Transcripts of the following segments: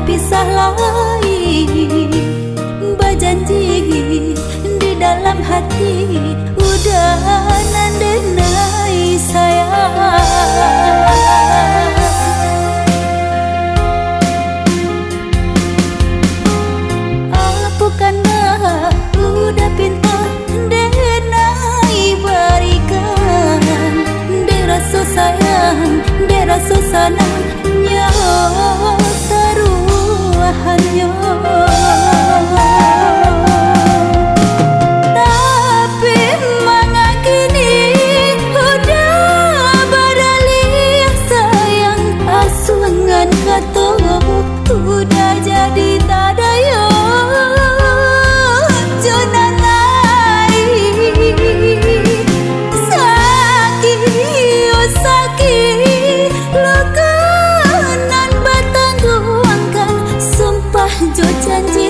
pisah lagi, berjanji di dalam hati udah nandenai sayang. Aku karena udah pintar denai berikan, de rasa sayang, de rasa senang nyawa taruhannya. Tapi manga kini udah beralih sayang, asuhan kata udah jadi tak daya. Jangan lagi sakit, oh sakit, luka nan bertanggungan, sumpah jo janji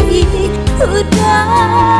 udah